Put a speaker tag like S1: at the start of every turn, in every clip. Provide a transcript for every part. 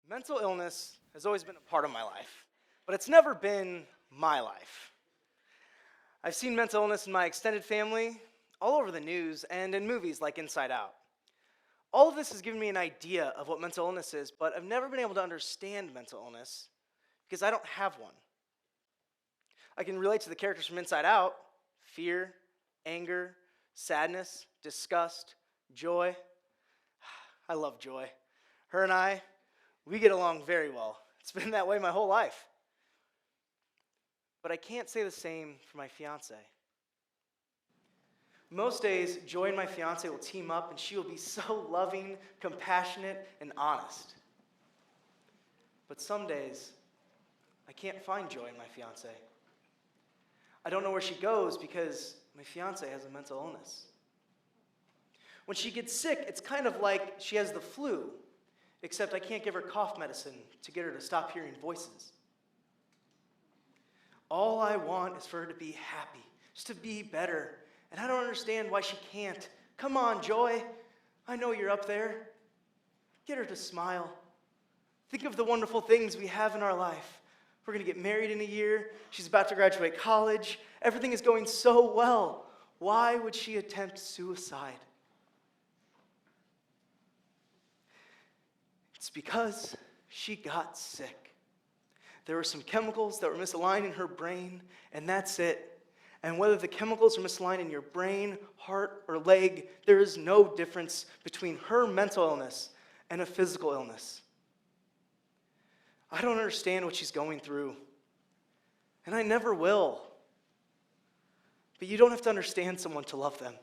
S1: Mental illness has always been a part of my life, but it's never been my life. I've seen mental illness in my extended family, all over the news, and in movies like Inside Out. All of this has given me an idea of what mental illness is, but I've never been able to understand mental illness because I don't have one. I can relate to the characters from Inside Out: fear, anger, sadness, disgust, joy. I love Joy. Her and I, we get along very well. It's been that way my whole life. But I can't say the same for my fiance. Most days, Joy and my fiance will team up, and she will be so loving, compassionate, and honest. But some days, I can't find Joy in my fiance. I don't know where she goes because my fiance has a mental illness. When she gets sick, it's kind of like she has the flu, except I can't give her cough medicine to get her to stop hearing voices. All I want is for her to be happy, just to be better. And I don't understand why she can't. Come on, Joy. I know you're up there. Get her to smile. Think of the wonderful things we have in our life. We're going to get married in a year. She's about to graduate college. Everything is going so well. Why would she attempt suicide? It's because she got sick. There were some chemicals that were misaligned in her brain, and that's it. And whether the chemicals are misaligned in your brain, heart, or leg, there is no difference between her mental illness and a physical illness. I don't understand what she's going through, and I never will. But you don't have to understand someone to love them.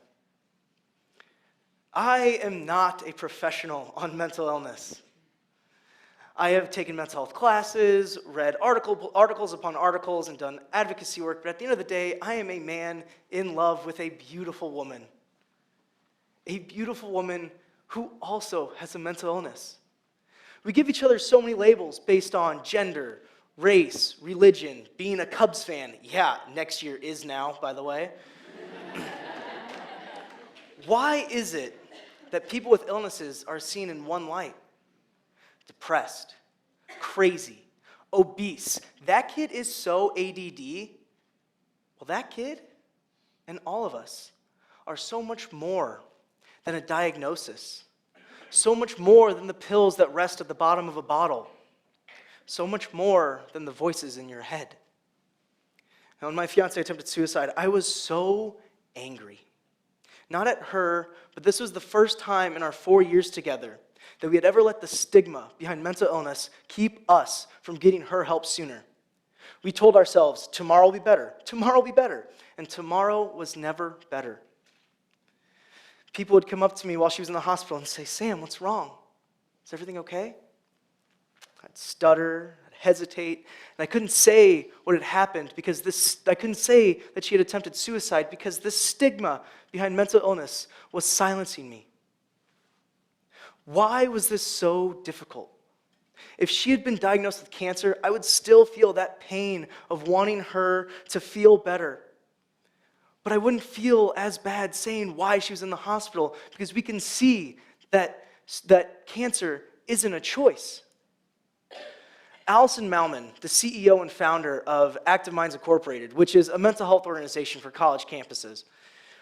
S1: I am not a professional on mental illness. I have taken mental health classes, read articles upon articles, and done advocacy work, but at the end of the day, I am a man in love with a beautiful woman. A beautiful woman who also has a mental illness. We give each other so many labels based on gender, race, religion, being a Cubs fan. Yeah, next year is now, by the way. Why is it that people with illnesses are seen in one light? Depressed, crazy, obese. That kid is so ADD. Well, that kid and all of us are so much more than a diagnosis, so much more than the pills that rest at the bottom of a bottle, so much more than the voices in your head. Now, when my fiance attempted suicide, I was so angry. Not at her, but this was the first time in our 4 years together that we had ever let the stigma behind mental illness keep us from getting her help sooner. We told ourselves, tomorrow will be better, tomorrow will be better, and tomorrow was never better. People would come up to me while she was in the hospital and say, Sam, what's wrong? Is everything okay? I'd stutter, I'd hesitate, and I couldn't say what had happened because I couldn't say that she had attempted suicide because this stigma behind mental illness was silencing me. Why was this so difficult? If she had been diagnosed with cancer, I would still feel that pain of wanting her to feel better. But I wouldn't feel as bad saying why she was in the hospital because we can see that cancer isn't a choice. Allison Malman, the CEO and founder of Active Minds Incorporated, which is a mental health organization for college campuses,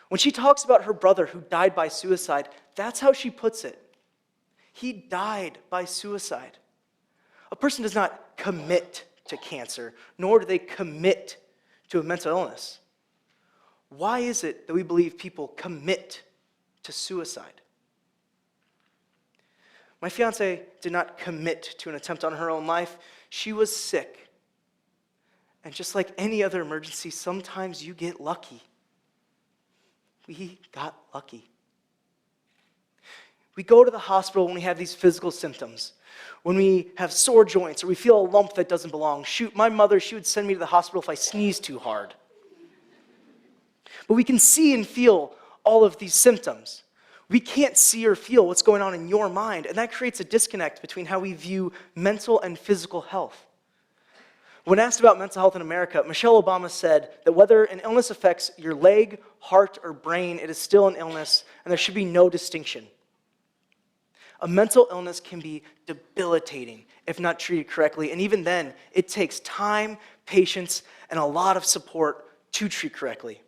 S1: when she talks about her brother who died by suicide, that's how she puts it. He died by suicide. A person does not commit to cancer, nor do they commit to a mental illness. Why is it that we believe people commit to suicide? My fiance did not commit to an attempt on her own life. She was sick. And just like any other emergency, sometimes you get lucky. We got lucky. We go to the hospital when we have these physical symptoms, when we have sore joints or we feel a lump that doesn't belong. Shoot, my mother, she would send me to the hospital if I sneezed too hard. But we can see and feel all of these symptoms. We can't see or feel what's going on in your mind, and that creates a disconnect between how we view mental and physical health. When asked about mental health in America, Michelle Obama said that whether an illness affects your leg, heart, or brain, it is still an illness, and there should be no distinction. A mental illness can be debilitating if not treated correctly, and even then, it takes time, patience, and a lot of support to treat correctly.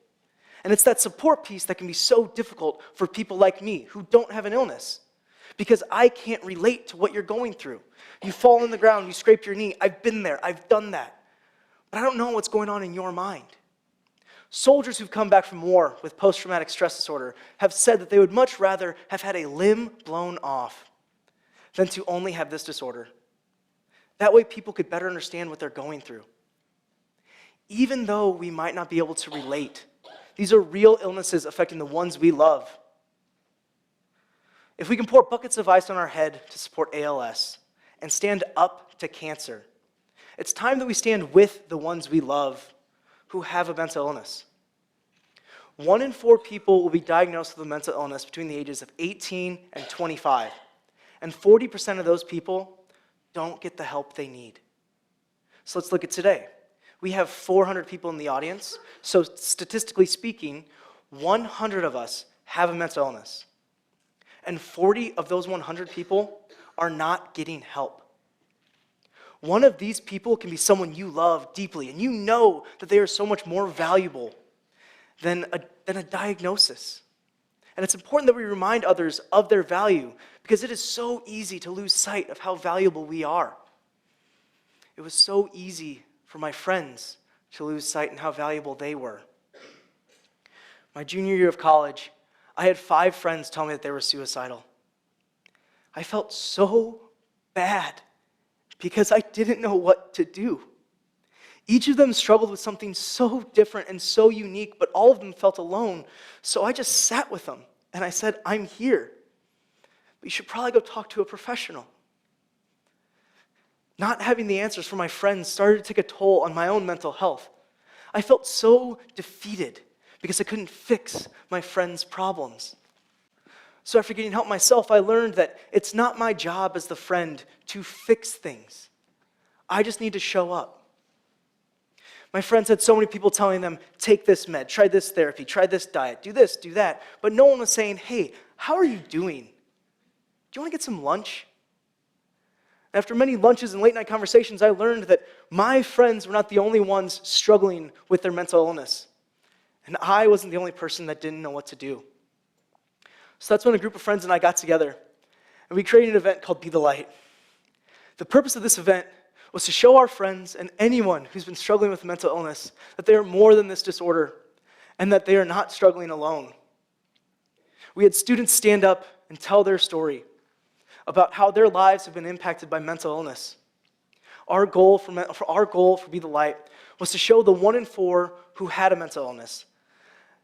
S1: And it's that support piece that can be so difficult for people like me who don't have an illness, because I can't relate to what you're going through. You fall on the ground, you scrape your knee. I've been there, I've done that. But I don't know what's going on in your mind. Soldiers who've come back from war with post-traumatic stress disorder have said that they would much rather have had a limb blown off than to only have this disorder. That way people could better understand what they're going through. Even though we might not be able to relate, these are real illnesses affecting the ones we love. If we can pour buckets of ice on our head to support ALS and stand up to cancer, it's time that we stand with the ones we love who have a mental illness. 1 in 4 people will be diagnosed with a mental illness between the ages of 18 and 25. And 40% of those people don't get the help they need. So let's look at today. We have 400 people in the audience, so statistically speaking, 100 of us have a mental illness. And 40 of those 100 people are not getting help. One of these people can be someone you love deeply, and you know that they are so much more valuable than a diagnosis. And it's important that we remind others of their value, because it is so easy to lose sight of how valuable we are. It was so easy for my friends to lose sight in how valuable they were. My junior year of college, I had 5 friends tell me that they were suicidal. I felt so bad because I didn't know what to do. Each of them struggled with something so different and so unique, but all of them felt alone. So I just sat with them and I said, I'm here, but you should probably go talk to a professional. Not having the answers from my friends started to take a toll on my own mental health. I felt so defeated because I couldn't fix my friends' problems. So after getting help myself, I learned that it's not my job as the friend to fix things. I just need to show up. My friends had so many people telling them, take this med, try this therapy, try this diet, do this, do that. But no one was saying, hey, how are you doing? Do you want to get some lunch? After many lunches and late night conversations, I learned that my friends were not the only ones struggling with their mental illness. And I wasn't the only person that didn't know what to do. So that's when a group of friends and I got together, and we created an event called Be the Light. The purpose of this event was to show our friends and anyone who's been struggling with mental illness that they are more than this disorder and that they are not struggling alone. We had students stand up and tell their story about how their lives have been impacted by mental illness. Our goal for Be the Light was to show the 1 in 4 who had a mental illness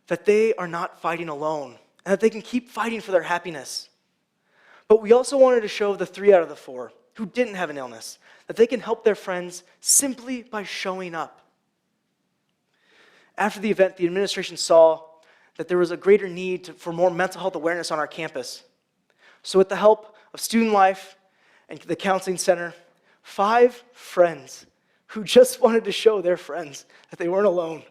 S1: that they are not fighting alone and that they can keep fighting for their happiness. But we also wanted to show the 3 out of the 4 who didn't have an illness that they can help their friends simply by showing up. After the event, the administration saw that there was a greater need for more mental health awareness on our campus. So with the help of Student Life and the Counseling Center, 5 friends who just wanted to show their friends that they weren't alone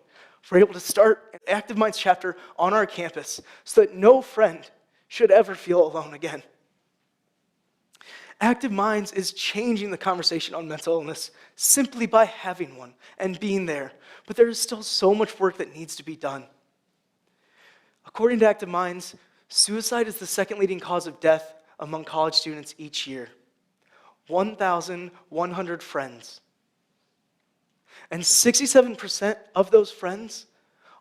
S1: were able to start an Active Minds chapter on our campus so that no friend should ever feel alone again. Active Minds is changing the conversation on mental illness simply by having one and being there, but there is still so much work that needs to be done. According to Active Minds, suicide is the 2nd leading cause of death among college students each year. 1,100 friends. And 67% of those friends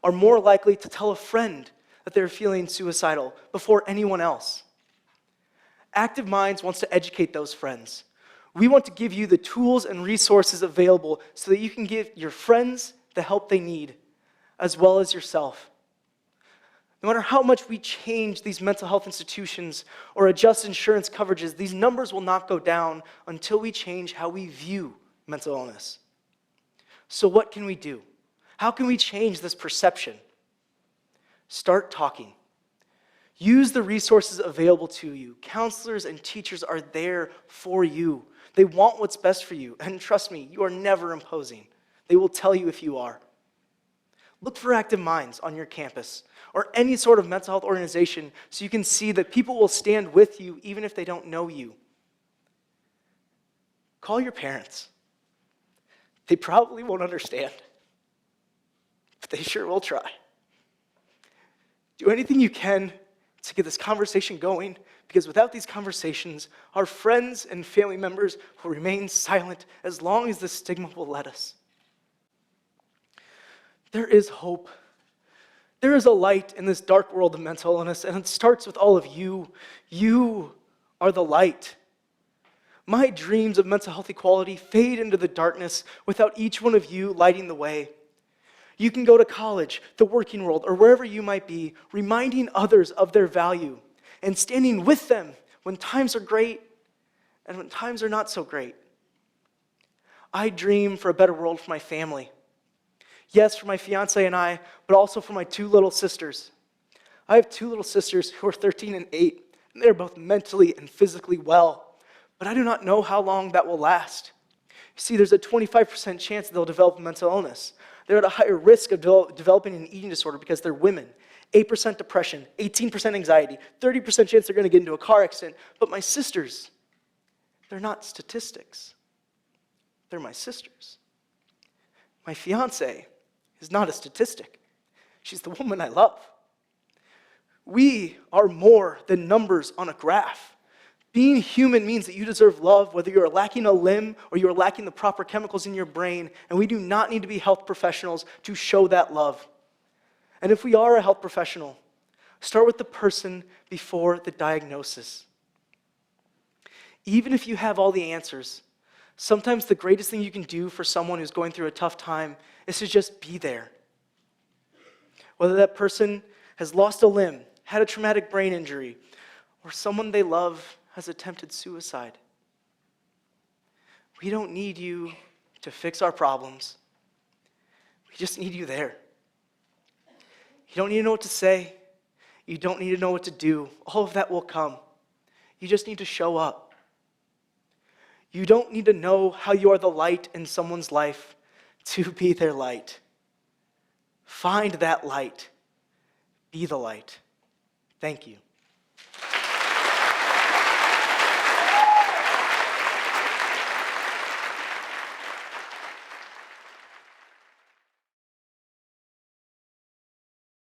S1: are more likely to tell a friend that they're feeling suicidal before anyone else. Active Minds wants to educate those friends. We want to give you the tools and resources available so that you can give your friends the help they need, as well as yourself. No matter how much we change these mental health institutions or adjust insurance coverages, these numbers will not go down until we change how we view mental illness. So what can we do? How can we change this perception? Start talking. Use the resources available to you. Counselors and teachers are there for you. They want what's best for you. And trust me, you are never imposing. They will tell you if you are. Look for Active Minds on your campus or any sort of mental health organization so you can see that people will stand with you even if they don't know you. Call your parents. They probably won't understand, but they sure will try. Do anything you can to get this conversation going, because without these conversations, our friends and family members will remain silent as long as the stigma will let us. There is hope. There is a light in this dark world of mental illness, and it starts with all of you. You are the light. My dreams of mental health equality fade into the darkness without each one of you lighting the way. You can go to college, the working world, or wherever you might be, reminding others of their value and standing with them when times are great and when times are not so great. I dream for a better world for my family. Yes, for my fiance and I, but also for my 2 little sisters. I have 2 little sisters who are 13 and 8, and they're both mentally and physically well, but I do not know how long that will last. You see, there's a 25% chance they'll develop a mental illness. They're at a higher risk of developing an eating disorder because they're women. 8% depression, 18% anxiety, 30% chance they're going to get into a car accident. But my sisters, they're not statistics. They're my sisters. My fiance is not a statistic. She's the woman I love. We are more than numbers on a graph. Being human means that you deserve love, whether you're lacking a limb or you're lacking the proper chemicals in your brain, and we do not need to be health professionals to show that love. And if we are a health professional, start with the person before the diagnosis. Even if you have all the answers, sometimes the greatest thing you can do for someone who's going through a tough time is to just be there. Whether that person has lost a limb, had a traumatic brain injury, or someone they love has attempted suicide. We don't need you to fix our problems. We just need you there. You don't need to know what to say. You don't need to know what to do. All of that will come. You just need to show up. You don't need to know how you are the light in someone's life to be their light. Find that light. Be the light. Thank you.